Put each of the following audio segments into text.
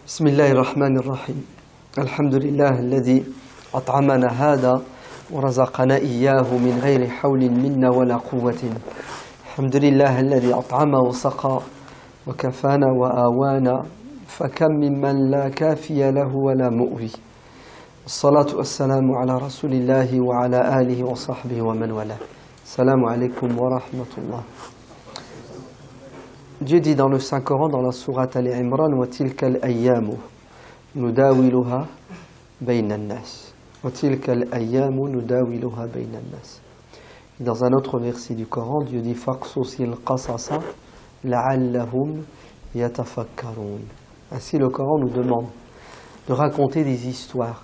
بسم الله الرحمن الرحيم الحمد لله الذي أطعمنا هذا ورزقنا إياه من غير حول منا ولا قوة الحمد لله الذي أطعم وسقى وكفانا وآوانا فكم ممن لا كافي له ولا مؤوي الصلاة والسلام على رسول الله وعلى آله وصحبه ومن والاه السلام عليكم ورحمة الله. Dieu dit dans le Saint-Coran, dans la sourate Al-Imran, وَتِلْكَ الْأَيَّامُ نُدَاوِلُهَا بَيْنَ النَّاسِ وَتِلْكَ الْأَيَّامُ نُدَاوِلُهَا بَيْنَ النَّاسِ. Dans un autre verset du Coran, Dieu dit فَقْصُصِ الْقَصَصَ لَعَلَّهُمْ يَتَفَكَّرُونَ. Ainsi le Coran nous demande de raconter des histoires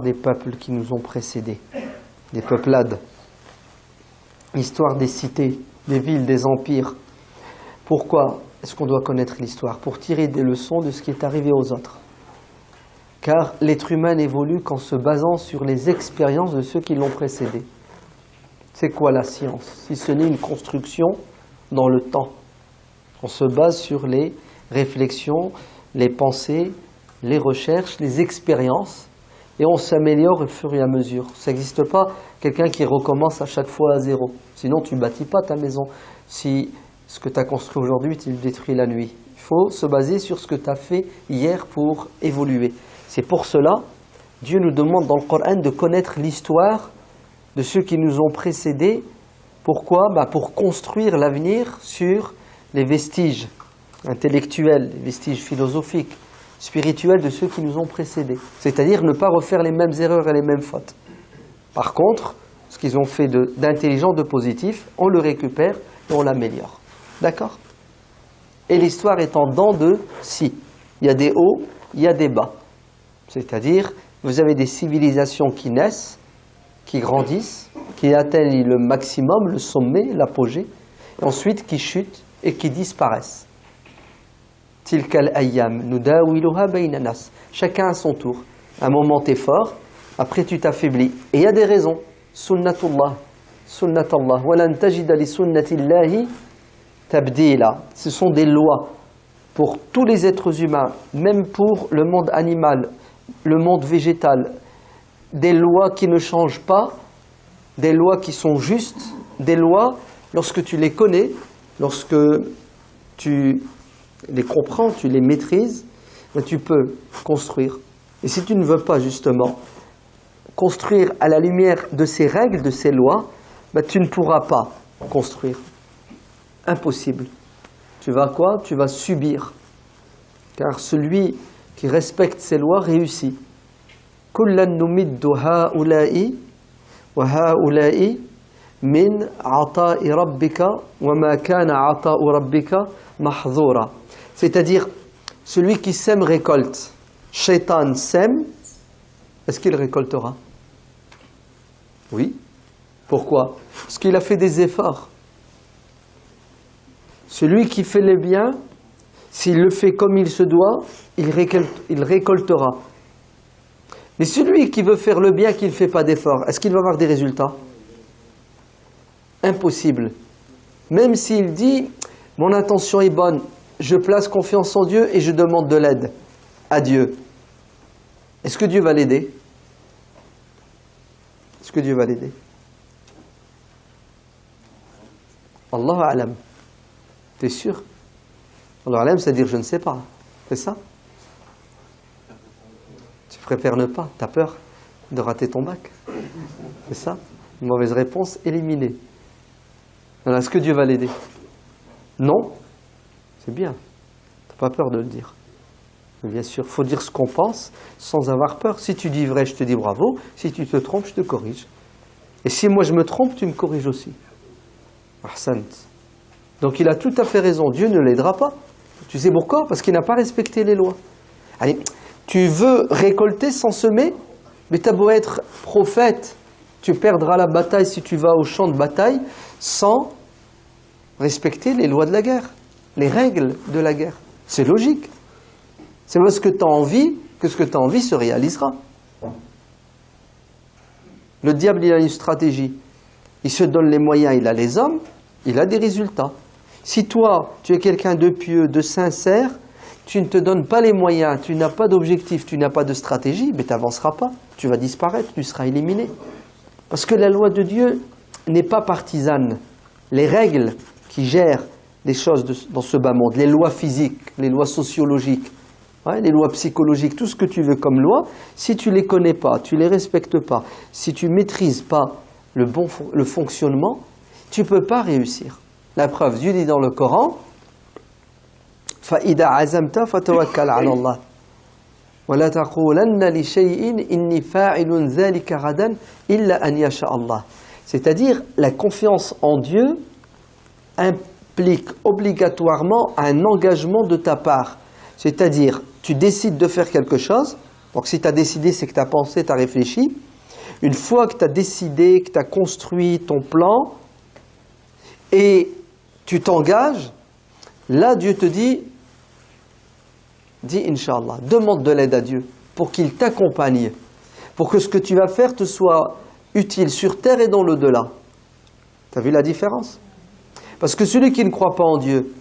des peuples qui nous ont précédés, des peuplades, l'histoire des cités, des villes, des empires. Pourquoi est-ce qu'on doit connaître l'histoire? Pour tirer des leçons de ce qui est arrivé aux autres. Car l'être humain n'évolue qu'en se basant sur les expériences de ceux qui l'ont précédé. C'est quoi la science? Si ce n'est une construction dans le temps. On se base sur les réflexions, les pensées, les recherches, les expériences, et on s'améliore au fur et à mesure. Ça n'existe pas quelqu'un qui recommence à chaque fois à zéro. Sinon tu ne bâtis pas ta maison. Si ce que tu as construit aujourd'hui, tu le détruis la nuit. Il faut se baser sur ce que tu as fait hier pour évoluer. C'est pour cela, Dieu nous demande dans le Coran de connaître l'histoire de ceux qui nous ont précédés. Pourquoi? Pour construire l'avenir sur les vestiges intellectuels, les vestiges philosophiques, spirituels de ceux qui nous ont précédés. C'est-à-dire ne pas refaire les mêmes erreurs et les mêmes fautes. Par contre, ce qu'ils ont fait d'intelligent, de positif, on le récupère et on l'améliore. D'accord? Et l'histoire est en dents de scie. Il y a des hauts, il y a des bas. C'est-à-dire, vous avez des civilisations qui naissent, qui grandissent, qui atteignent le maximum, le sommet, l'apogée, et ensuite qui chutent et qui disparaissent. Tilkal ayyam nudawiluha bayna nas. Chacun à son tour. Un moment t'es fort, après tu t'affaiblis. Et il y a des raisons. Sunnatullah, sunnatallah, walan tajida li sunnatillahi tabdila. Ce sont des lois pour tous les êtres humains, même pour le monde animal, le monde végétal. Des lois qui ne changent pas, des lois qui sont justes, des lois, lorsque tu les connais, lorsque tu les comprends, tu les maîtrises, tu peux construire. Et si tu ne veux pas justement construire à la lumière de ces règles, de ces lois, tu ne pourras pas construire. Impossible. Tu vas quoi? Tu vas subir. Car celui qui respecte ces lois réussit. Kullan numiddu haula'i wa haula'i min ata'i rabbika wa ma kana ata'u rabbika mahdhura. C'est-à-dire, celui qui sème récolte. Shaitan sème, est-ce qu'il récoltera? Oui. Pourquoi? Parce qu'il a fait des efforts. Celui qui fait le bien, s'il le fait comme il se doit, il récoltera. Mais celui qui veut faire le bien, qui ne fait pas d'efforts, est-ce qu'il va avoir des résultats? Impossible. Même s'il dit, mon intention est bonne, je place confiance en Dieu et je demande de l'aide à Dieu. Est-ce que Dieu va l'aider? Est-ce que Dieu va l'aider? Allahu a'lam. T'es sûr? Allahu a'lam, c'est-à-dire je ne sais pas. C'est ça? Tu préfères ne pas, t'as peur de rater ton bac. C'est ça? Une mauvaise réponse éliminée. Alors, est-ce que Dieu va l'aider? Non? C'est bien. T'as pas peur de le dire. Mais bien sûr, il faut dire ce qu'on pense sans avoir peur. Si tu dis vrai, je te dis bravo. Si tu te trompes, je te corrige. Et si moi je me trompe, tu me corriges aussi. Ahsant. Donc il a tout à fait raison. Dieu ne l'aidera pas. Tu sais pourquoi? Parce qu'il n'a pas respecté les lois. Allez, tu veux récolter sans semer, mais tu as beau être prophète, tu perdras la bataille si tu vas au champ de bataille sans respecter les lois de la guerre, les règles de la guerre. C'est logique. C'est parce que tu as envie que ce que tu as envie se réalisera. Le diable, il a une stratégie. Il se donne les moyens, il a les hommes, il a des résultats. Si toi, tu es quelqu'un de pieux, de sincère, tu ne te donnes pas les moyens, tu n'as pas d'objectif, tu n'as pas de stratégie, mais tu n'avanceras pas. Tu vas disparaître, tu seras éliminé. Parce que la loi de Dieu n'est pas partisane. Les règles qui gèrent les choses dans ce bas monde, les lois physiques, les lois sociologiques, ouais, les lois psychologiques, tout ce que tu veux comme loi, si tu ne les connais pas, tu ne les respectes pas, si tu ne maîtrises pas le fonctionnement, tu ne peux pas réussir. La preuve, Dieu dit dans le Coran, فَإِذَا عَزَمْتَ فَتَوَكَّلْ عَلَى اللَّهِ وَلَا تَقُولَنَّ لِشَيْءٍ إِنِّي فَاعِلٌ ذَلِكَ غَدًا إِلَّا أَنْ يَشَاءَ اللَّهِ. C'est-à-dire, la confiance en Dieu implique obligatoirement un engagement de ta part. C'est-à-dire, tu décides de faire quelque chose, donc si tu as décidé, c'est que tu as pensé, tu as réfléchi. Une fois que tu as décidé, que tu as construit ton plan, et tu t'engages, là Dieu te dit, dis Inch'Allah, demande de l'aide à Dieu pour qu'il t'accompagne, pour que ce que tu vas faire te soit utile sur terre et dans l'au-delà. Tu as vu la différence? Parce que celui qui ne croit pas en Dieu,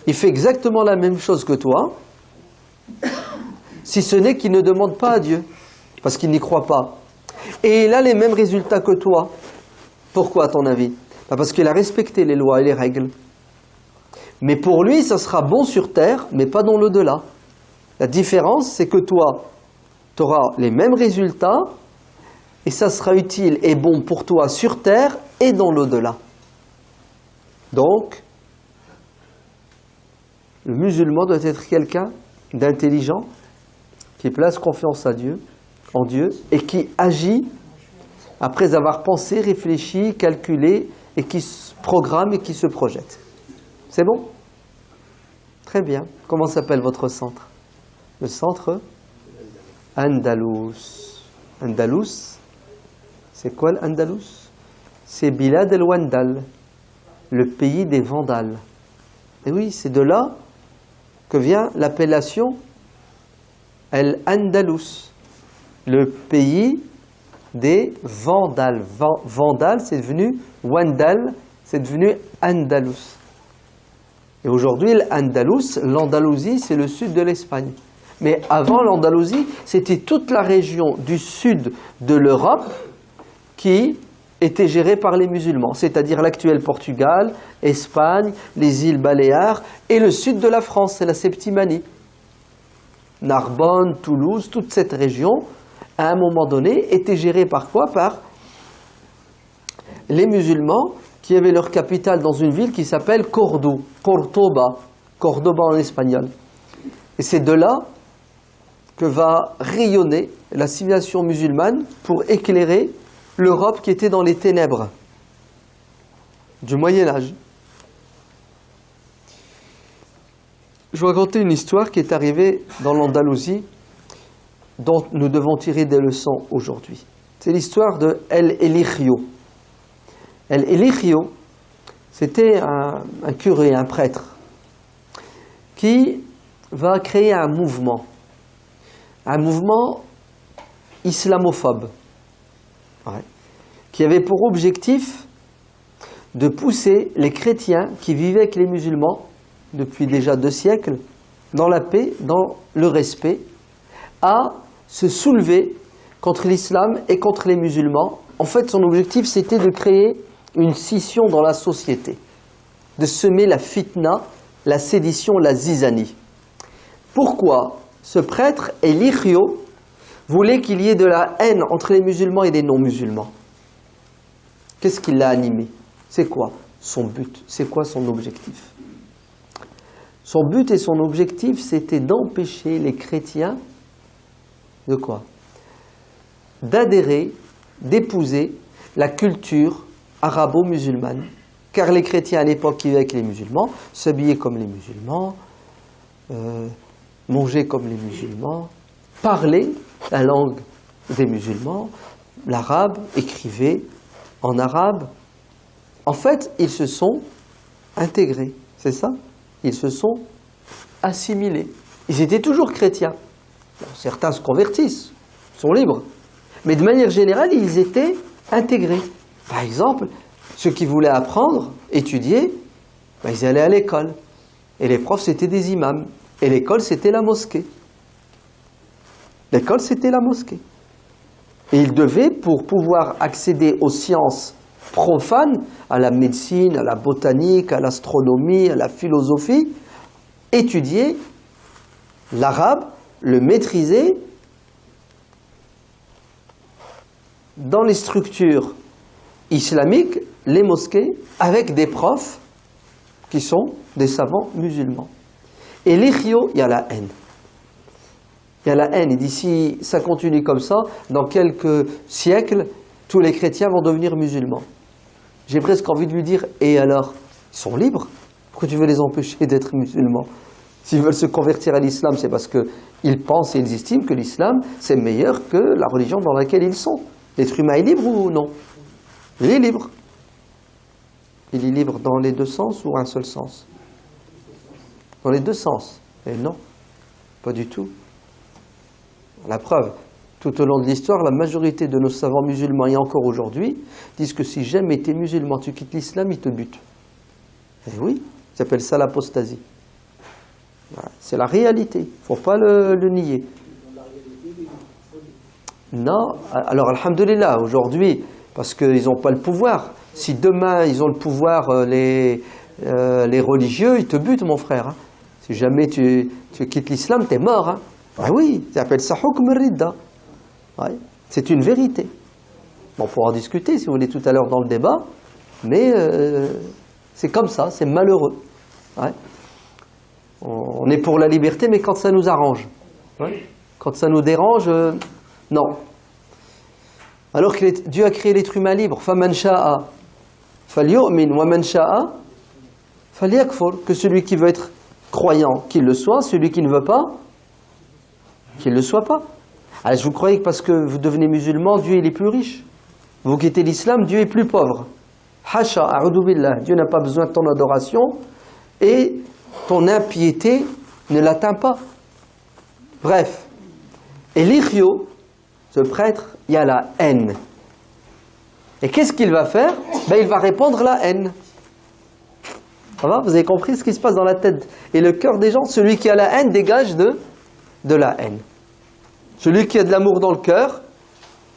il fait exactement la même chose que toi, si ce n'est qu'il ne demande pas à Dieu, parce qu'il n'y croit pas. Et il a les mêmes résultats que toi. Pourquoi, à ton avis? Parce qu'il a respecté les lois et les règles. Mais pour lui, ça sera bon sur terre, mais pas dans l'au-delà. La différence, c'est que toi, tu auras les mêmes résultats, et ça sera utile et bon pour toi sur terre et dans l'au-delà. Donc, le musulman doit être quelqu'un d'intelligent, qui place confiance en Dieu, et qui agit après avoir pensé, réfléchi, calculé, et qui se programme et qui se projette. C'est bon? Très bien. Comment s'appelle votre centre? Le centre Andalous. Andalous, c'est quoi l'Andalous? C'est Bilad el-Wandal, le pays des Vandales. Et oui, c'est de là que vient l'appellation El-Andalous, le pays des Vandales. Vandal, c'est devenu Wandal, c'est devenu Andalous. Et aujourd'hui, l'Andalousie, c'est le sud de l'Espagne. Mais avant l'Andalousie, c'était toute la région du sud de l'Europe qui était gérée par les musulmans, c'est-à-dire l'actuel Portugal, Espagne, les îles Baléares et le sud de la France, c'est la Septimanie. Narbonne, Toulouse, toute cette région, à un moment donné, était gérée par quoi? Par les musulmans qui avaient leur capitale dans une ville qui s'appelle Cordoba en espagnol. Et c'est de là que va rayonner la civilisation musulmane pour éclairer l'Europe qui était dans les ténèbres du Moyen-Âge. Je vais raconter une histoire qui est arrivée dans l'Andalousie dont nous devons tirer des leçons aujourd'hui. C'est l'histoire de El Eligio. El Eligio, c'était un curé, un prêtre, qui va créer un mouvement islamophobe, qui avait pour objectif de pousser les chrétiens qui vivaient avec les musulmans depuis déjà 2 siècles, dans la paix, dans le respect, à se soulever contre l'islam et contre les musulmans. En fait, son objectif, c'était de créer une scission dans la société, de semer la fitna, la sédition, la zizanie. Pourquoi ce prêtre, Eligio, voulait qu'il y ait de la haine entre les musulmans et les non-musulmans? Qu'est-ce qui l'a animé? C'est quoi son but? C'est quoi son objectif? Son but et son objectif, c'était d'empêcher les chrétiens de quoi? D'adhérer, d'épouser la culture arabo-musulmane. Car les chrétiens à l'époque qui vivaient avec les musulmans s'habillaient comme les musulmans, mangeaient comme les musulmans, parlaient la langue des musulmans, l'arabe, écrivaient en arabe. En fait, ils se sont intégrés, c'est ça? Ils se sont assimilés. Ils étaient toujours chrétiens. Bon, certains se convertissent, sont libres. Mais de manière générale, ils étaient intégrés. Par exemple, ceux qui voulaient apprendre, étudier, ils allaient à l'école. Et les profs, c'était des imams. Et l'école, c'était la mosquée. L'école, c'était la mosquée. Et il devait, pour pouvoir accéder aux sciences profanes, à la médecine, à la botanique, à l'astronomie, à la philosophie, étudier l'arabe, le maîtriser dans les structures islamiques, les mosquées, avec des profs qui sont des savants musulmans. Et l'ikhyo, il y a la haine. Il y a la haine. Et d'ici, ça continue comme ça, dans quelques siècles, tous les chrétiens vont devenir musulmans. J'ai presque envie de lui dire, et alors, ils sont libres? Pourquoi tu veux les empêcher d'être musulmans? S'ils veulent se convertir à l'islam, c'est parce qu'ils pensent et ils estiment que l'islam, c'est meilleur que la religion dans laquelle ils sont. L'être humain est libre ou non? Il est libre. Il est libre dans les deux sens ou un seul sens? Dans les deux sens. Et non, pas du tout. La preuve, tout au long de l'histoire, la majorité de nos savants musulmans, et encore aujourd'hui, disent que si jamais tu es musulman, tu quittes l'islam, ils te butent. Et oui, ils appellent ça l'apostasie. Voilà, c'est la réalité, il ne faut pas le nier. Non, alors alhamdoulilah, aujourd'hui, parce qu'ils n'ont pas le pouvoir. Si demain ils ont le pouvoir, les religieux, ils te butent, mon frère. Hein. Si jamais tu quittes l'islam, tu es mort. Hein. Ah oui, ils appellent ça hukm ridda. Ouais, c'est une vérité. Bon, on pourra en discuter si vous voulez tout à l'heure dans le débat, mais c'est comme ça, c'est malheureux. Ouais. On est pour la liberté, mais quand ça nous arrange. Ouais. Quand ça nous dérange, non. Alors que Dieu a créé l'être humain libre. فَمَنْ شَاءَ فَلْيُؤْمِنْ وَمَنْ شَاءَ فَلْيَكْفُرْ. Que celui qui veut être croyant, qu'il le soit. Celui qui ne veut pas, qu'il ne le soit pas. Alors, je vous croyez que parce que vous devenez musulman, Dieu il est plus riche. Vous quittez l'islam, Dieu est plus pauvre. Hasha, a'udhu billah. Dieu n'a pas besoin de ton adoration et ton impiété ne l'atteint pas. Bref. Et l'ikhyo, ce prêtre, il y a la haine. Et qu'est-ce qu'il va faire? Il va répandre la haine. Ça va? Vous avez compris ce qui se passe dans la tête et le cœur des gens? Celui qui a la haine dégage de la haine. Celui qui a de l'amour dans le cœur,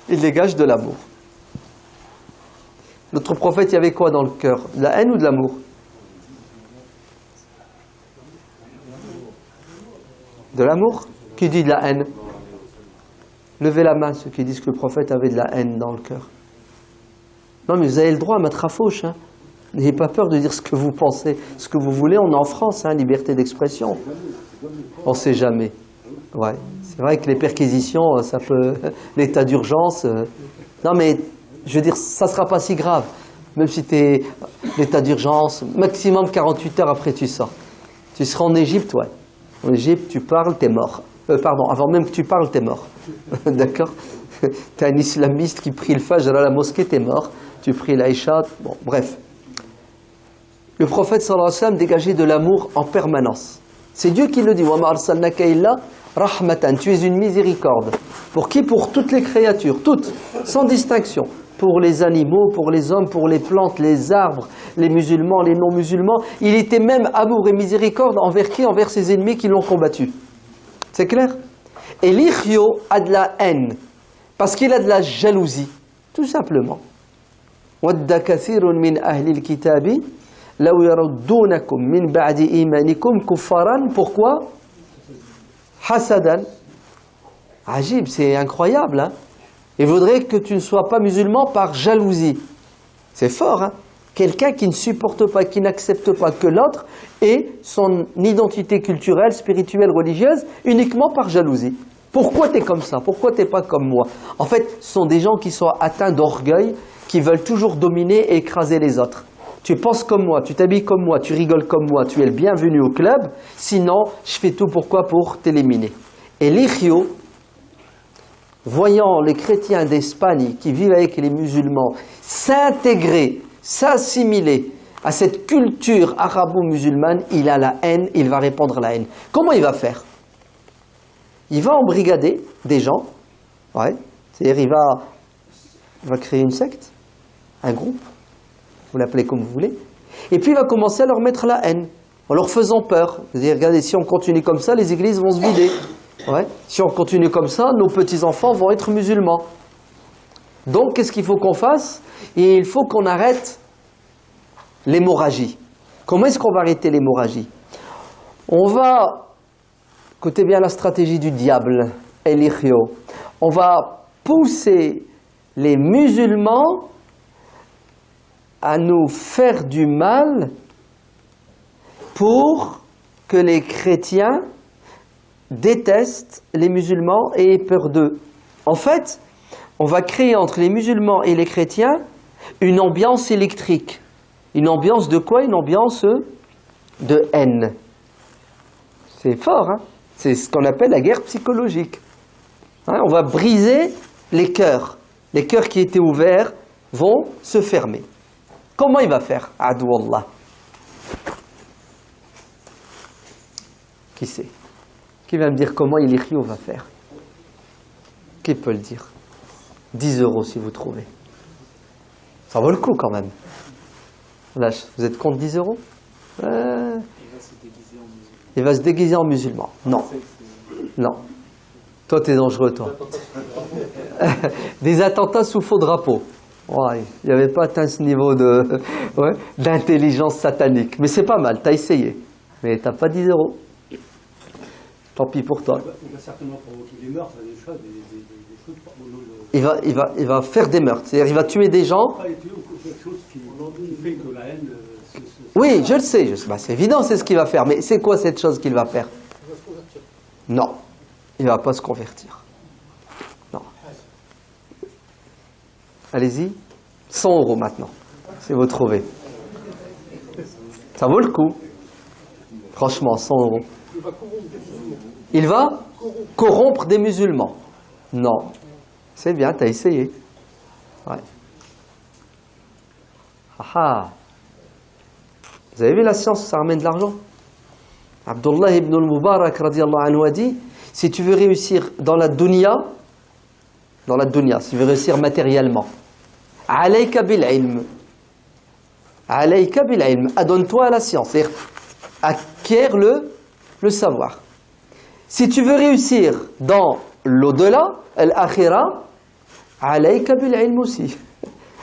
il dégage de l'amour. Notre prophète, il y avait quoi dans le cœur? De la haine ou de l'amour? De l'amour? Qui dit de la haine? Levez la main, ceux qui disent que le prophète avait de la haine dans le cœur. Non, mais vous avez le droit à mettre à fauche. Hein. N'ayez pas peur de dire ce que vous pensez, ce que vous voulez. On est en France, hein, liberté d'expression. On ne sait jamais. Ouais. C'est vrai que les perquisitions, ça peut... l'état d'urgence... Non, mais je veux dire, ça ne sera pas si grave. Même si tu es l'état d'urgence, maximum 48 heures après tu sors. Tu seras en Égypte, ouais. En Égypte, tu parles, tu es mort. Pardon, avant même que tu parles, tu es mort. D'accord? Tu es un islamiste qui prie le Fajr à la mosquée, tu es mort. Tu pries l'Aïcha, bon, bref. Le prophète sallallahu alayhi wa sallam dégageait de l'amour en permanence. C'est Dieu qui le dit. Wa ma arsalnaka illa rahmatan. Tu es une miséricorde. Pour qui? Pour toutes les créatures, toutes, sans distinction. Pour les animaux, pour les hommes, pour les plantes, les arbres, les musulmans, les non-musulmans. Il était même amour et miséricorde envers qui? Envers ses ennemis qui l'ont combattu. C'est clair? Et l'ikhyo a de la haine, parce qu'il a de la jalousie, tout simplement. وَدَّ كَثِيرٌ مِّنْ أَهْلِ الْكِتَابِ لَوْ يَرُدُّونَكُمْ مِّنْ بَعْدِ إِيمَانِكُمْ كُفَّارًا. Pourquoi? Hasadan. Ajib, c'est incroyable. Hein? Il voudrait que tu ne sois pas musulman par jalousie. C'est fort, hein? Quelqu'un qui ne supporte pas, qui n'accepte pas que l'autre ait son identité culturelle, spirituelle, religieuse, uniquement par jalousie. Pourquoi tu es comme ça? Pourquoi tu n'es pas comme moi? En fait, ce sont des gens qui sont atteints d'orgueil, qui veulent toujours dominer et écraser les autres. Tu penses comme moi, tu t'habilles comme moi, tu rigoles comme moi, tu es le bienvenu au club, sinon je fais tout pour t'éliminer. Et l'ikhyo, voyant les chrétiens d'Espagne qui vivent avec les musulmans s'intégrer, s'assimiler à cette culture arabo-musulmane, il a la haine, il va répandre la haine. Comment il va faire? Il va embrigader des gens, ouais, c'est-à-dire il va créer une secte, un groupe, vous l'appelez comme vous voulez, et puis il va commencer à leur mettre la haine. en leur faisant peur. C'est-à-dire, regardez, si on continue comme ça, les églises vont se vider. Ouais. Si on continue comme ça, nos petits-enfants vont être musulmans. Donc, qu'est-ce qu'il faut qu'on fasse? Et il faut qu'on arrête l'hémorragie. Comment est-ce qu'on va arrêter l'hémorragie? On va, écoutez bien la stratégie du diable, Elichio. On va pousser les musulmans à nous faire du mal pour que les chrétiens détestent les musulmans et aient peur d'eux. En fait, on va créer entre les musulmans et les chrétiens une ambiance électrique. Une ambiance de quoi? Une ambiance de haine. C'est fort, hein? C'est ce qu'on appelle la guerre psychologique. Hein, on va briser les cœurs. Les cœurs qui étaient ouverts vont se fermer. Comment il va faire? Adou Allah. Qui sait? Qui va me dire comment Elichio va faire? Qui peut le dire? 10 € si vous trouvez. Ça vaut le coup quand même. Là, vous êtes contre 10 €? Il va se déguiser en musulman. Non. Non. Toi, t'es dangereux, toi. Des attentats sous faux drapeau. Ouais, il n'y avait pas atteint ce niveau d'intelligence satanique. Mais c'est pas mal, t'as essayé. Mais t'as pas 10 €. Tant pis pour toi. Il va certainement provoquer des meurtres, des choses, des trucs. Il va faire des meurtres. C'est-à-dire, il va tuer des gens. Quelque chose qui fait que la haine... Oui, je le sais. Bah, c'est évident, c'est ce qu'il va faire. Mais c'est quoi cette chose qu'il va faire? Non. Il ne va pas se convertir. Non. Allez-y. 100 € maintenant, si vous trouvez. Ça vaut le coup. Franchement, 100 €. Il va corrompre des musulmans. Non. C'est bien, tu as essayé. Ouais. Ah. Vous avez vu la science, ça ramène de l'argent. Abdullah ibn al-Mubarak radiyallahu anhu a dit, si tu veux réussir dans la dunya, si tu veux réussir matériellement, alayka bil ilm. Alayka bil ilm. Adonne-toi à la science. C'est-à-dire, acquiert le savoir. Si tu veux réussir dans l'au-delà, al-akhira, alayka bil ilm aussi.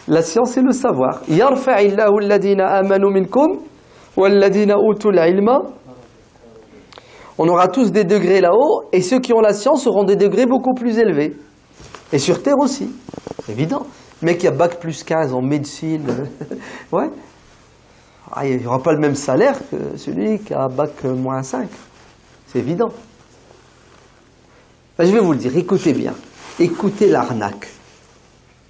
La science et le savoir. Yarfa'illahu alladhina amanu minkum walladhina utul ilma. On aura tous des degrés là-haut, et ceux qui ont la science auront des degrés beaucoup plus élevés. Et sur Terre aussi. C'est évident. Le mec qui a bac plus 15 en médecine, ouais. Ah, il n'y aura pas le même salaire que celui qui a bac moins 5. C'est évident. Ben, je vais vous le dire, écoutez bien. Écoutez l'arnaque.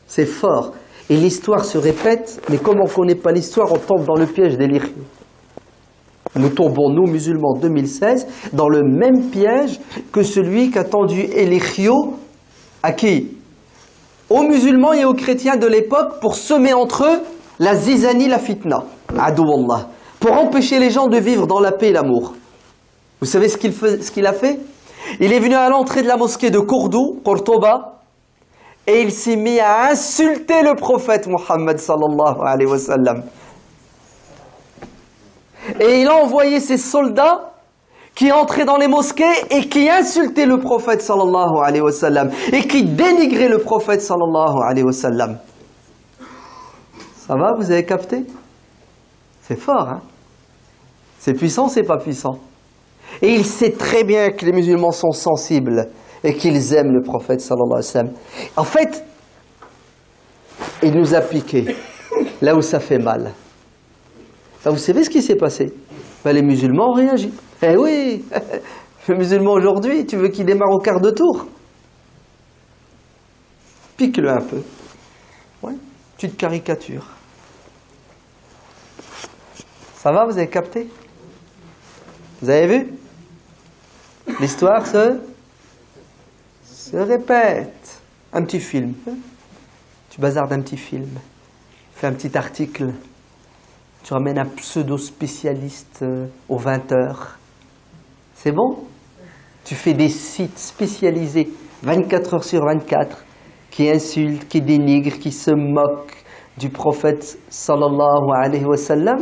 C'est fort. Et l'histoire se répète, mais comme on ne connaît pas l'histoire, on tombe dans le piège d'Elichio. Nous tombons, nous, musulmans, 2016, dans le même piège que celui qu'a tendu Elichio à qui? Aux musulmans et aux chrétiens de l'époque pour semer entre eux la zizanie, la fitna. Adou Allah. Pour empêcher les gens de vivre dans la paix et l'amour. Vous savez ce qu'il a fait? Il est venu à l'entrée de la mosquée de Cordoba, et il s'est mis à insulter le prophète Muhammad sallallahu alayhi wa sallam. Et il a envoyé ses soldats qui entraient dans les mosquées et qui insultaient le prophète sallallahu alayhi wa sallam et qui dénigraient le prophète sallallahu alayhi wa sallam. Ça va, vous avez capté? C'est fort, hein? C'est puissant, c'est pas puissant. Et il sait très bien que les musulmans sont sensibles et qu'ils aiment le prophète sallallahu alayhi wa sallam. En fait, il nous a piqué là où ça fait mal. Vous savez ce qui s'est passé? Ben, les musulmans ont réagi. Eh oui, le musulman aujourd'hui, tu veux qu'il démarre au quart de tour? Pique-le un peu. Ouais, petite caricature. Ça va, vous avez capté? Vous avez vu? L'histoire se répète. Un petit film. Tu bazardes un petit film. Fais un petit article. Tu ramènes un pseudo-spécialiste aux 20h. C'est bon? Tu fais des sites spécialisés 24 heures sur 24 qui insultent, qui dénigrent, qui se moquent du prophète sallallahu alayhi wa sallam.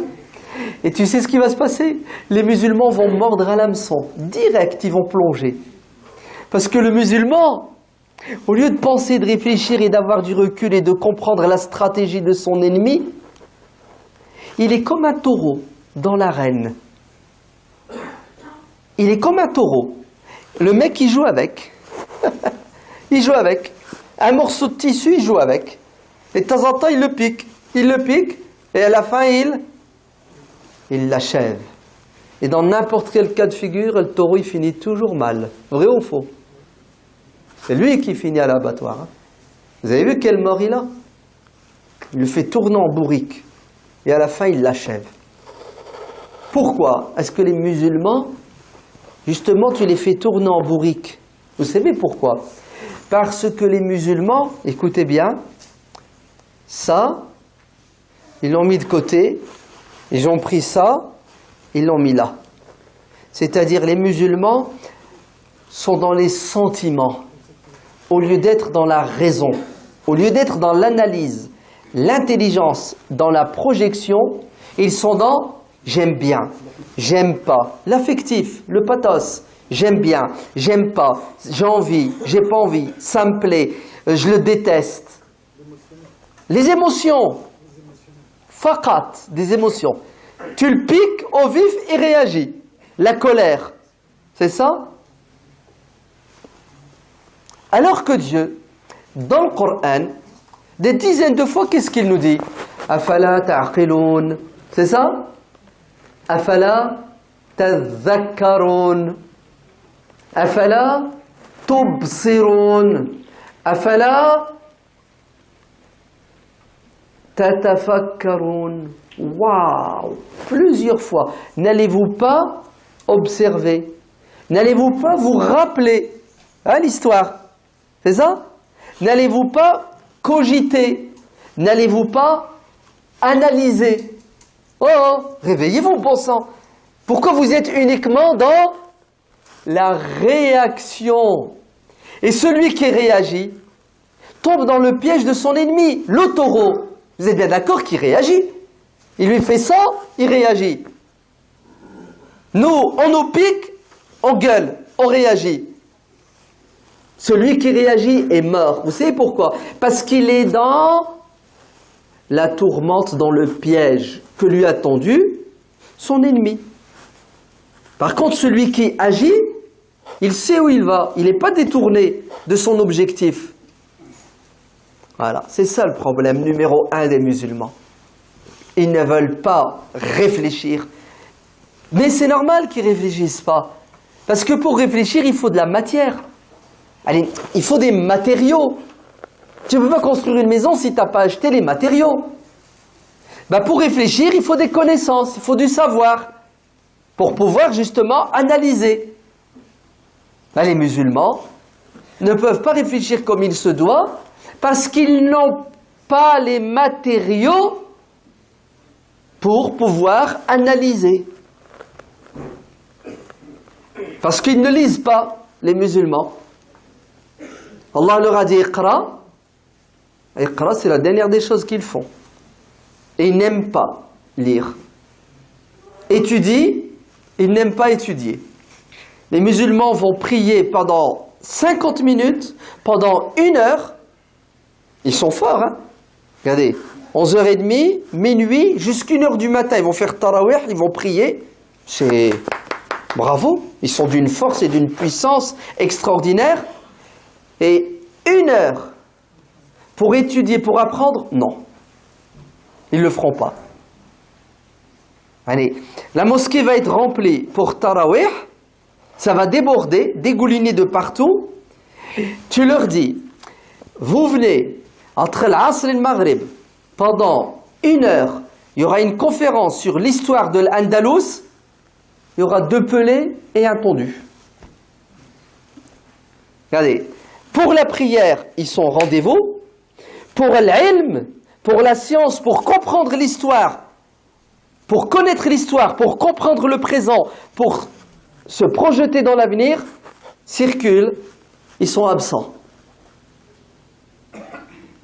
Et tu sais ce qui va se passer? Les musulmans vont mordre à l'hameçon. Direct, ils vont plonger. Parce que le musulman, au lieu de penser, de réfléchir et d'avoir du recul et de comprendre la stratégie de son ennemi, il est comme un taureau dans l'arène. Il est comme un taureau. Le mec, il joue avec. Il joue avec. Un morceau de tissu, il joue avec. Et de temps en temps, il le pique. Il le pique. Et à la fin, il l'achève. Et dans n'importe quel cas de figure, le taureau, il finit toujours mal. Vrai ou faux? C'est lui qui finit à l'abattoir. Hein. Vous avez vu quelle mort il a? Il le fait tourner en bourrique. Et à la fin, il l'achève. Pourquoi? Est-ce que les musulmans, justement, tu les fais tourner en bourrique? Vous savez pourquoi? Parce que les musulmans, écoutez bien, ça, ils l'ont mis de côté, ils ont pris ça, ils l'ont mis là. C'est-à-dire les musulmans sont dans les sentiments, au lieu d'être dans la raison, au lieu d'être dans l'analyse, l'intelligence, dans la projection, ils sont dans j'aime bien, j'aime pas, l'affectif, le pathos, j'aime bien, j'aime pas, j'ai envie, j'ai pas envie, ça me plaît, je le déteste. Les émotions, faqat, des émotions. Tu le piques au vif, il réagit. La colère, c'est ça? Alors que Dieu, dans le Coran, des dizaines de fois, qu'est-ce qu'il nous dit? Afala ta'qiloun. C'est ça? Afala tadhakkaroun. Afala tubsiroun. Afala tatafakkaroun. Waouh! Plusieurs fois. N'allez-vous pas observer? N'allez-vous pas vous rappeler l'histoire? C'est ça? N'allez-vous pas cogiter? N'allez-vous pas analyser? Oh, réveillez-vous, bon sang! Pourquoi vous êtes uniquement dans la réaction? Et celui qui réagit tombe dans le piège de son ennemi, le taureau. Vous êtes bien d'accord qu'il réagit? Il lui fait ça, il réagit. Nous, on nous pique, on gueule, on réagit. Celui qui réagit est mort. Vous savez pourquoi? Parce qu'il est dans la tourmente, dans le piège que lui a tendu son ennemi. Par contre, celui qui agit, il sait où il va. Il n'est pas détourné de son objectif. Voilà, c'est ça le problème numéro 1 des musulmans. Ils ne veulent pas réfléchir. Mais c'est normal qu'ils ne réfléchissent pas. Parce que pour réfléchir, il faut de la matière. Allez, il faut des matériaux. Tu ne peux pas construire une maison si tu n'as pas acheté les matériaux. Ben pour réfléchir, il faut des connaissances, il faut du savoir. Pour pouvoir justement analyser. Ben, les musulmans ne peuvent pas réfléchir comme il se doit parce qu'ils n'ont pas les matériaux pour pouvoir analyser. Parce qu'ils ne lisent pas, les musulmans. Allah leur a dit Iqra. Iqra, c'est la dernière des choses qu'ils font. Et ils n'aiment pas lire. Étudie, ils n'aiment pas étudier. Les musulmans vont prier pendant 50 minutes, pendant 1 heure. Ils sont forts, hein? Regardez, 11h30, minuit, jusqu'à 1h du matin, ils vont faire tarawih, ils vont prier. C'est bravo, ils sont d'une force et d'une puissance extraordinaire. Et 1 heure pour étudier, pour apprendre, non. Ils ne le feront pas. Allez, la mosquée va être remplie pour tarawih, ça va déborder, dégouliner de partout. Tu leur dis, vous venez entre l'Asr et le Maghrib, pendant 1 heure, il y aura une conférence sur l'histoire de l'Andalous, il y aura 2 pelés et un tondu. Regardez, pour la prière, ils sont au rendez-vous. Pour l'ilm, pour la science, pour comprendre l'histoire, pour connaître l'histoire, pour comprendre le présent, pour se projeter dans l'avenir, circulent, ils sont absents.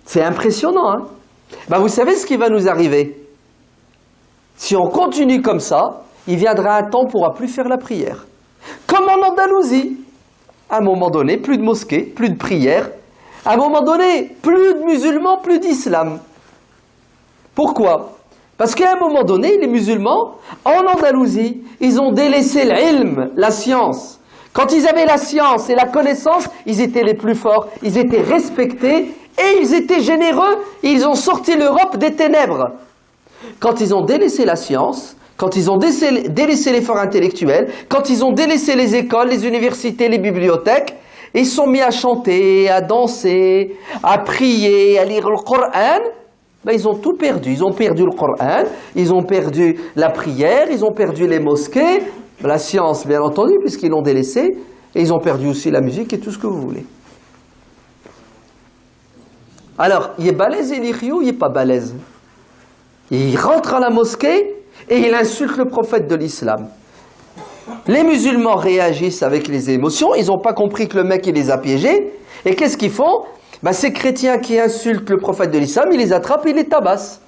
C'est impressionnant, hein? Ben, vous savez ce qui va nous arriver? Si on continue comme ça, il viendra un temps où on ne pourra plus faire la prière. Comme en Andalousie. À un moment donné, plus de mosquées, plus de prières. À un moment donné, plus de musulmans, plus d'islam. Pourquoi? Parce qu'à un moment donné, les musulmans, en Andalousie, ils ont délaissé l'ilm, la science. Quand ils avaient la science et la connaissance, ils étaient les plus forts, ils étaient respectés et ils étaient généreux. Et ils ont sorti l'Europe des ténèbres. Quand ils ont délaissé la science, quand ils ont délaissé l'effort intellectuel, quand ils ont délaissé les écoles, les universités, les bibliothèques, ils sont mis à chanter, à danser, à prier, à lire le Coran. Ben, ils ont tout perdu. Ils ont perdu le Coran, ils ont perdu la prière, ils ont perdu les mosquées, la science bien entendu puisqu'ils l'ont délaissé, et ils ont perdu aussi la musique et tout ce que vous voulez. Alors, il est balèze et l'Ikhyo, il n'est pas balèze. Il rentre à la mosquée et il insulte le prophète de l'islam. Les musulmans réagissent avec les émotions, ils n'ont pas compris que le mec il les a piégés. Et qu'est-ce qu'ils font? Ben, ces chrétiens qui insultent le prophète de l'islam, ils les attrapent et ils les tabassent.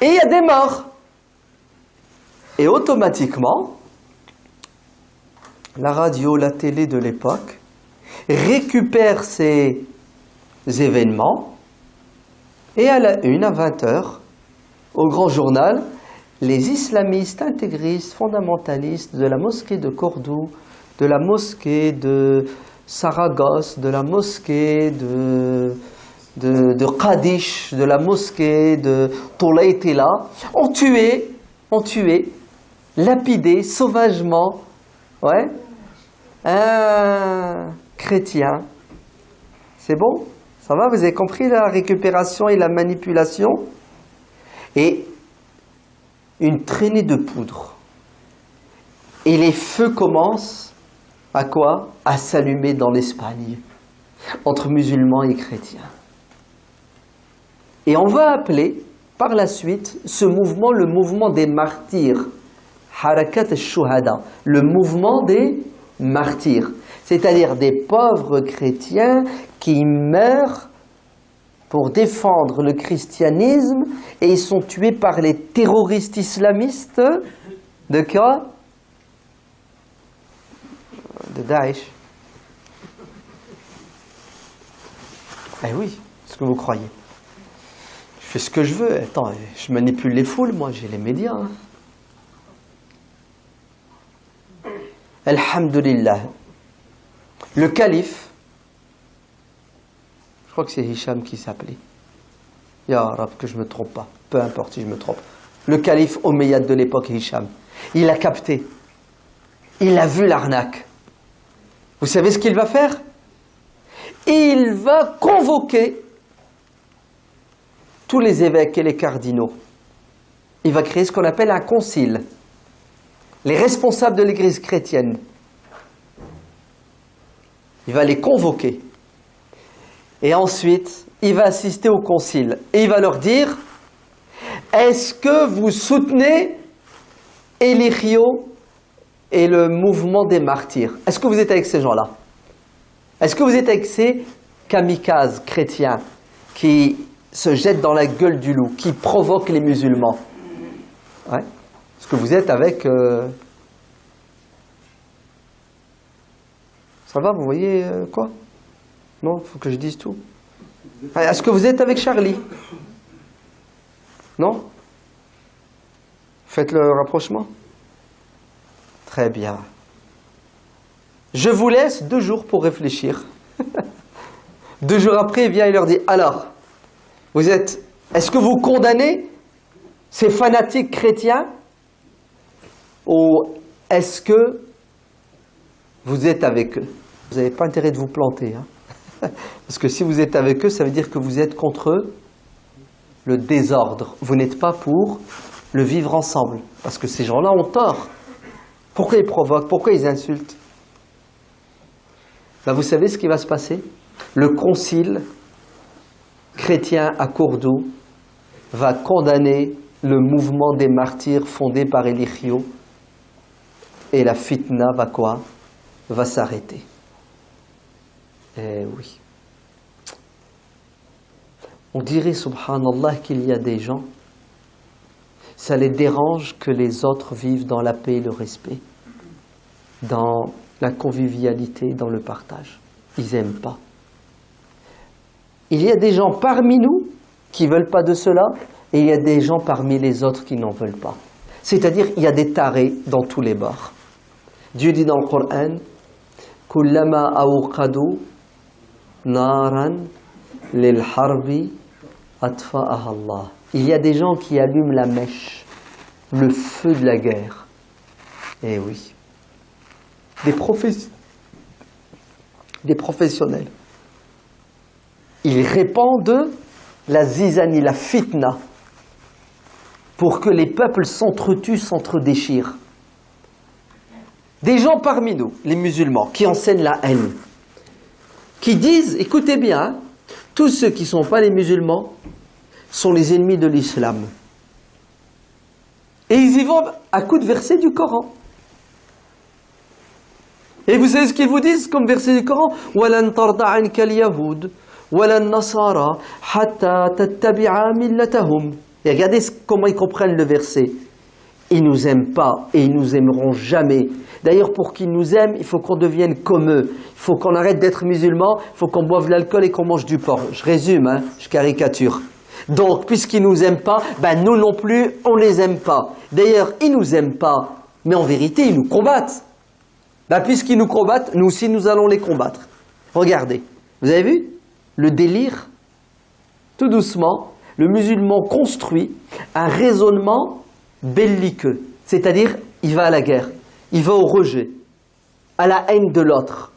Et il y a des morts. Et automatiquement, la radio, la télé de l'époque récupère ces événements et à la une, à 20h, au grand journal, les islamistes intégristes, fondamentalistes de la mosquée de Cordoue, de la mosquée de Saragosse, de la mosquée de Qadish, de la mosquée de Tolaitila, ont tué, lapidé sauvagement, un chrétien. C'est bon? Ça va? Vous avez compris la récupération et la manipulation? Et une traînée de poudre. Et les feux commencent à quoi? À s'allumer dans l'Espagne, entre musulmans et chrétiens. Et on va appeler par la suite ce mouvement le mouvement des martyrs, Harakat al-Shuhada, le mouvement des martyrs, c'est-à-dire des pauvres chrétiens qui meurent pour défendre le christianisme et ils sont tués par les terroristes islamistes de quoi? De Daesh. Eh oui, ce que vous croyez. Je fais ce que je veux. Attends, je manipule les foules, moi, j'ai les médias. Hein. Alhamdulillah. Le calife, je crois que c'est Hicham qui s'appelait. Ya Rab, que je ne me trompe pas. Peu importe si je me trompe. Le calife Omeyyade de l'époque, Hicham. Il a capté. Il a vu l'arnaque. Vous savez ce qu'il va faire? Il va convoquer tous les évêques et les cardinaux. Il va créer ce qu'on appelle un concile. Les responsables de l'église chrétienne. Il va les convoquer. Et ensuite, il va assister au concile. Et il va leur dire, est-ce que vous soutenez Elikhyo et le mouvement des martyrs? Est-ce que vous êtes avec ces gens-là? Est-ce que vous êtes avec ces kamikazes chrétiens qui se jettent dans la gueule du loup, qui provoquent les musulmans? Ouais. Est-ce que vous êtes avec... Ça va, vous voyez quoi? Non, il faut que je dise tout. Est-ce que vous êtes avec Charlie? Non? Faites le rapprochement. Très bien. Je vous laisse 2 jours pour réfléchir. 2 jours après, il vient et leur dit, alors, est-ce que vous condamnez ces fanatiques chrétiens ou est-ce que vous êtes avec eux? Vous n'avez pas intérêt de vous planter. Hein? Parce que si vous êtes avec eux, ça veut dire que vous êtes contre le désordre. Vous n'êtes pas pour le vivre ensemble. Parce que ces gens-là ont tort. Pourquoi ils provoquent? Pourquoi ils insultent? Ben, vous savez ce qui va se passer? Le concile chrétien à Cordoue va condamner le mouvement des martyrs fondé par Elikhyo et la fitna va quoi? Va s'arrêter. Eh oui. On dirait, subhanallah, qu'il y a des gens, ça les dérange que les autres vivent dans la paix et le respect, dans la convivialité, dans le partage. Ils n'aiment pas. Il y a des gens parmi nous qui ne veulent pas de cela, et il y a des gens parmi les autres qui n'en veulent pas. C'est-à-dire, il y a des tarés dans tous les bords. Dieu dit dans le Coran, Kullama awqadu naran lil harbi atfa'aha Allah. Il y a des gens qui allument la mèche, le feu de la guerre. Eh oui. Des professionnels. Ils répandent la zizanie, la fitna, pour que les peuples s'entretuent, s'entredéchirent. Des gens parmi nous, les musulmans, qui enseignent la haine, qui disent, écoutez bien, hein, tous ceux qui ne sont pas les musulmans sont les ennemis de l'islam. Et ils y vont à coups de versets du Coran. Et vous savez ce qu'ils vous disent comme verset du Coran? وَلَنْ تَرْضَ عَنْكَ الْيَهُودُ وَلَا النَّصَارَى حَتَّى تَتَّبِعَ مِلَّتَهُمْ. Et regardez comment ils comprennent le verset. Ils ne nous aiment pas et ils ne nous aimeront jamais. D'ailleurs, pour qu'ils nous aiment, il faut qu'on devienne comme eux. Il faut qu'on arrête d'être musulmans, il faut qu'on boive de l'alcool et qu'on mange du porc. Je résume, hein, je caricature. Donc, puisqu'ils ne nous aiment pas, ben nous non plus, on ne les aime pas. D'ailleurs, ils ne nous aiment pas, mais en vérité, ils nous combattent. Ben, puisqu'ils nous combattent, nous aussi, nous allons les combattre. Regardez, vous avez vu le délire? Tout doucement, le musulman construit un raisonnement belliqueux. C'est-à-dire, il va à la guerre, il va au rejet, à la haine de l'autre.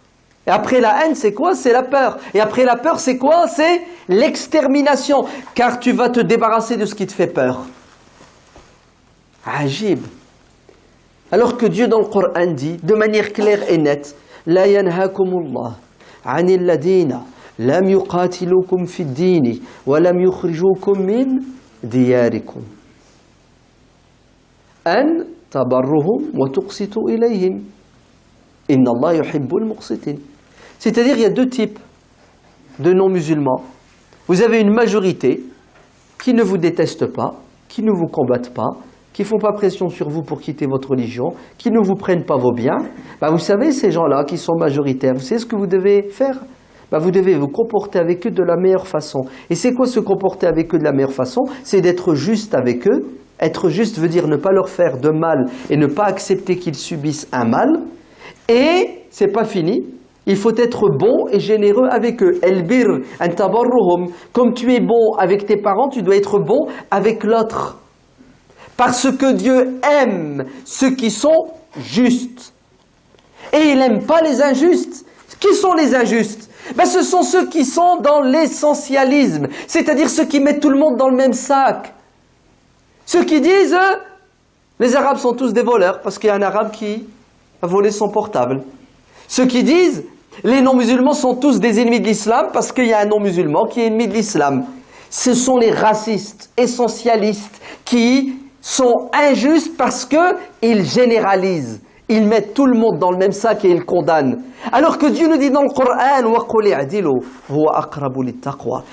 Et après la haine, c'est quoi? C'est la peur. Et après la peur, c'est quoi? C'est l'extermination. Car tu vas te débarrasser de ce qui te fait peur. Ajib. Alors que Dieu dans le Coran dit, de manière claire et nette, La yanhakumullah anil ladina lam yuqatilukum fid dini wa lam yukhrijukum min diyarikum. An tabarruhum wa tuqsitu ilayhim. Inna Allah yuhibbul muqsitin. C'est-à-dire, il y a deux types de non-musulmans. Vous avez une majorité qui ne vous déteste pas, qui ne vous combattent pas, qui ne font pas pression sur vous pour quitter votre religion, qui ne vous prennent pas vos biens. Ben, vous savez, ces gens-là qui sont majoritaires, vous savez ce que vous devez faire? Ben, vous devez vous comporter avec eux de la meilleure façon. Et c'est quoi se comporter avec eux de la meilleure façon? C'est d'être juste avec eux. Être juste veut dire ne pas leur faire de mal et ne pas accepter qu'ils subissent un mal. Et c'est pas fini. Il faut être bon et généreux avec eux. El-bir, an tabarruhum. Comme tu es bon avec tes parents, tu dois être bon avec l'autre. Parce que Dieu aime ceux qui sont justes. Et il n'aime pas les injustes. Qui sont les injustes? Ben, ce sont ceux qui sont dans l'essentialisme. C'est-à-dire ceux qui mettent tout le monde dans le même sac. Ceux qui disent, les Arabes sont tous des voleurs, parce qu'il y a un Arabe qui a volé son portable. Ceux qui disent, les non-musulmans sont tous des ennemis de l'islam, parce qu'il y a un non-musulman qui est ennemi de l'islam. Ce sont les racistes, essentialistes, qui sont injustes parce qu'ils généralisent. Ils mettent tout le monde dans le même sac et ils condamnent. Alors que Dieu nous dit dans le Coran,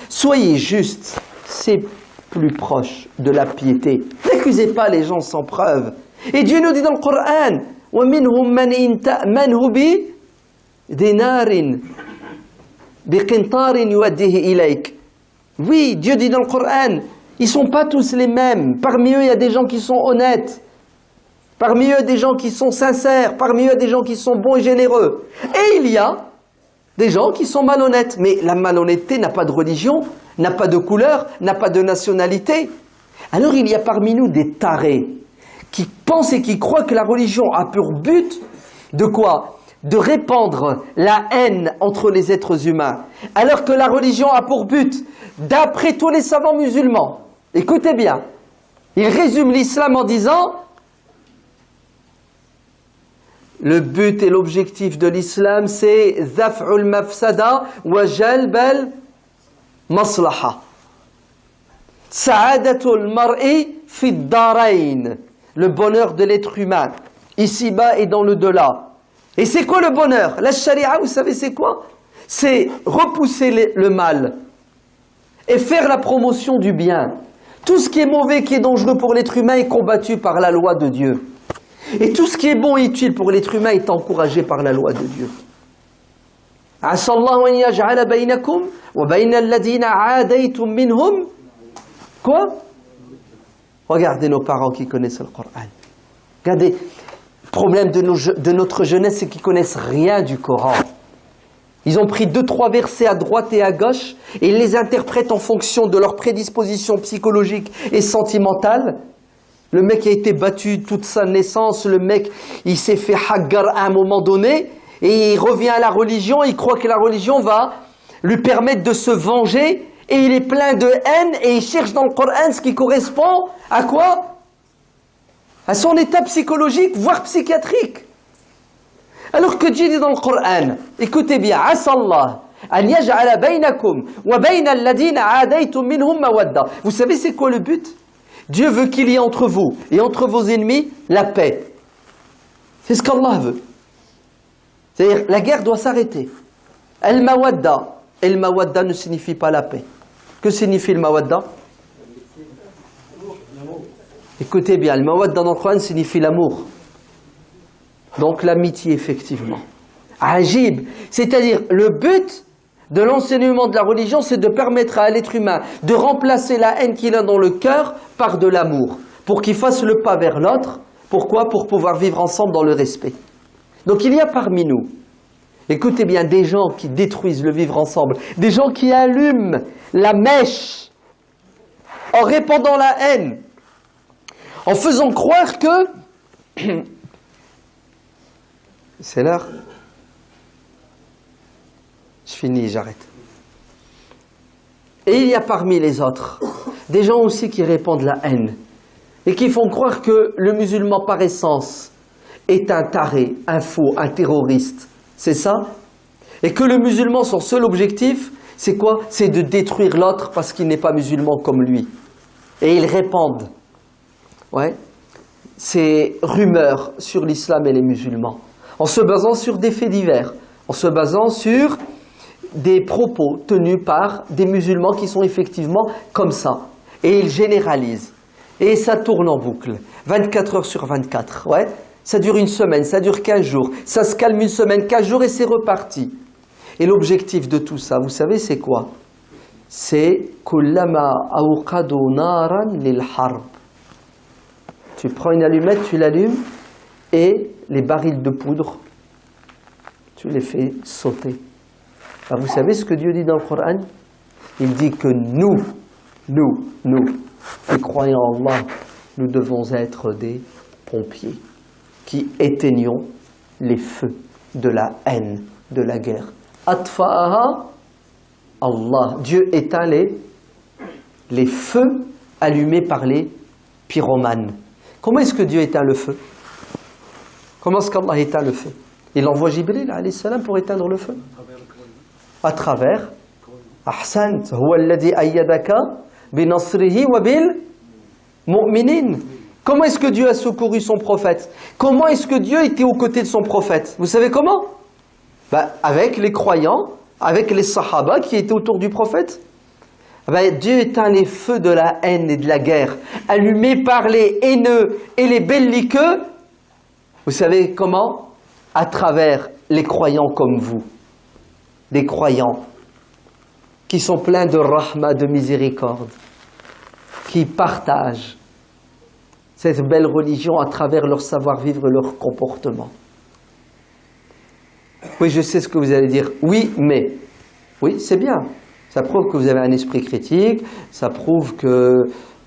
soyez justes, c'est plus proche de la piété. N'accusez pas les gens sans preuve. Et Dieu nous dit dans le Coran, وَمِنْهُمْ مَنْ تَأْمَنْهُ بِدِنَارٍ بِقِنْطَارٍ يُؤَدِّهِ إِلَيْكَ. Oui, Dieu dit dans le Coran, ils ne sont pas tous les mêmes. Parmi eux, il y a des gens qui sont honnêtes. Parmi eux, des gens qui sont sincères. Parmi eux, des gens qui sont bons et généreux. Et il y a des gens qui sont malhonnêtes. Mais la malhonnêteté n'a pas de religion, n'a pas de couleur, n'a pas de nationalité. Alors il y a parmi nous des tarés qui pensent et qui croient que la religion a pour but de quoi? De répandre la haine entre les êtres humains. Alors que la religion a pour but, d'après tous les savants musulmans, écoutez bien, ils résument l'islam en disant le but et l'objectif de l'islam c'est zaf'ul mafsada wa jalbal maslaha. Sa'adatul mar'i fi ad-darain. Le bonheur de l'être humain, ici-bas et dans le delà. Et c'est quoi le bonheur? La charia, vous savez c'est quoi? C'est repousser le mal et faire la promotion du bien. Tout ce qui est mauvais, qui est dangereux pour l'être humain est combattu par la loi de Dieu. Et tout ce qui est bon et utile pour l'être humain est encouragé par la loi de Dieu. Asallahu an yaj'ala bainakum wa baina alladhina 'adaytum minhum. Quoi? Regardez nos parents qui connaissent le Coran. Regardez, le problème de notre jeunesse, c'est qu'ils connaissent rien du Coran. Ils ont pris 2-3 versets à droite et à gauche et ils les interprètent en fonction de leur prédisposition psychologique et sentimentale. Le mec a été battu toute sa naissance, le mec il s'est fait haggar à un moment donné et il revient à la religion, il croit que la religion va lui permettre de se venger et il est plein de haine et il cherche dans le Coran ce qui correspond à quoi? À son état psychologique, voire psychiatrique. Alors que Dieu dit dans le Coran, écoutez bien, Asallah an yaj'ala bainakum wa bayna alladhina 'adaytum minhum mawadda. Vous savez c'est quoi le but? Dieu veut qu'il y ait entre vous et entre vos ennemis la paix. C'est ce qu'Allah veut. C'est-à-dire la guerre doit s'arrêter. Al-mawadda. Et le mawadda ne signifie pas la paix. Que signifie le mawadda? Écoutez bien, le mawadda dans le Coran signifie l'amour. Donc l'amitié, effectivement. Ajib, c'est-à-dire le but de l'enseignement de la religion, c'est de permettre à l'être humain de remplacer la haine qu'il a dans le cœur par de l'amour, pour qu'il fasse le pas vers l'autre. Pourquoi? Pour pouvoir vivre ensemble dans le respect. Donc il y a parmi nous, écoutez bien, des gens qui détruisent le vivre ensemble, des gens qui allument la mèche en répandant la haine, en faisant croire que... C'est l'heure. Je finis, j'arrête. Et il y a parmi les autres des gens aussi qui répandent la haine et qui font croire que le musulman par essence est un taré, un faux, un terroriste. C'est ça? Et que le musulman, son seul objectif, c'est quoi? C'est de détruire l'autre parce qu'il n'est pas musulman comme lui. Et ils répandent ces rumeurs sur l'islam et les musulmans, en se basant sur des faits divers, en se basant sur des propos tenus par des musulmans qui sont effectivement comme ça. Et ils généralisent. Et ça tourne en boucle. 24 heures sur 24. Ouais. Ça dure une semaine, ça dure 15 jours. Ça se calme une semaine, 15 jours et c'est reparti. Et l'objectif de tout ça, vous savez, c'est quoi? C'est « Kullama awqadu naran lil harb ». Tu prends une allumette, tu l'allumes et les barils de poudre, tu les fais sauter. Alors vous savez ce que Dieu dit dans le Coran? Il dit que nous, qui croyons en Allah, nous devons être des pompiers qui éteignons les feux de la haine, de la guerre. Atfa'aha, Allah. Dieu éteint les feux allumés par les pyromanes. Comment est-ce que Dieu éteint le feu? Comment est-ce qu'Allah éteint le feu? Il envoie Jibril alayhi salam pour éteindre le feu. À travers Ahsant, huwa alladhi ayyadaka binasrihi wa bil mu'minin. Comment est-ce que Dieu a secouru son prophète? Comment est-ce que Dieu était aux côtés de son prophète? Vous savez comment? Avec les croyants, avec les sahaba qui étaient autour du prophète. Dieu éteint les feux de la haine et de la guerre, allumés par les haineux et les belliqueux. Vous savez comment? À travers les croyants comme vous. Des croyants qui sont pleins de rahma, de miséricorde, qui partagent cette belle religion à travers leur savoir-vivre et leur comportement. Oui, je sais ce que vous allez dire. Oui, mais. Oui, c'est bien. Ça prouve que vous avez un esprit critique, ça prouve que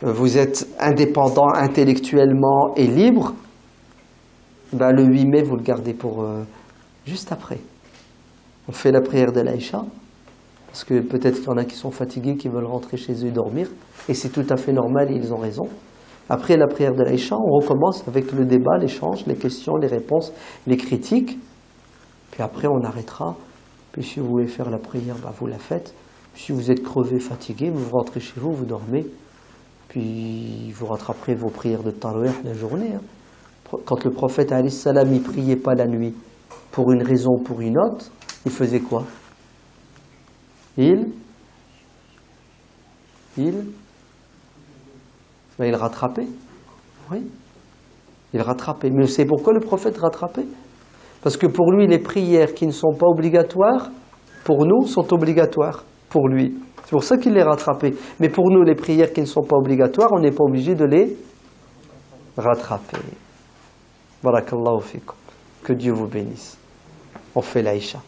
vous êtes indépendant intellectuellement et libre. Le 8 mai, vous le gardez pour juste après. On fait la prière de l'Aïcha, parce que peut-être qu'il y en a qui sont fatigués, qui veulent rentrer chez eux et dormir, et c'est tout à fait normal et ils ont raison. Après la prière de l'Aïcha, on recommence avec le débat, l'échange, les questions, les réponses, les critiques, puis après on arrêtera. Puis si vous voulez faire la prière, vous la faites. Si vous êtes crevé, fatigué, vous rentrez chez vous, vous dormez, puis vous rattraperez vos prières de tarawih la journée. Quand le prophète alayhi salam, il priait pas la nuit pour une raison ou pour une autre, il faisait quoi? Il Mais il rattrapait. Oui. Il rattrapait. Mais c'est pourquoi le prophète rattrapait. Parce que pour lui, les prières qui ne sont pas obligatoires, pour nous, sont obligatoires. Pour lui. C'est pour ça qu'il les rattrapait. Mais pour nous, les prières qui ne sont pas obligatoires, on n'est pas obligé de les rattraper. Barakallahu fikum. Que Dieu vous bénisse. On fait l'Aïcha.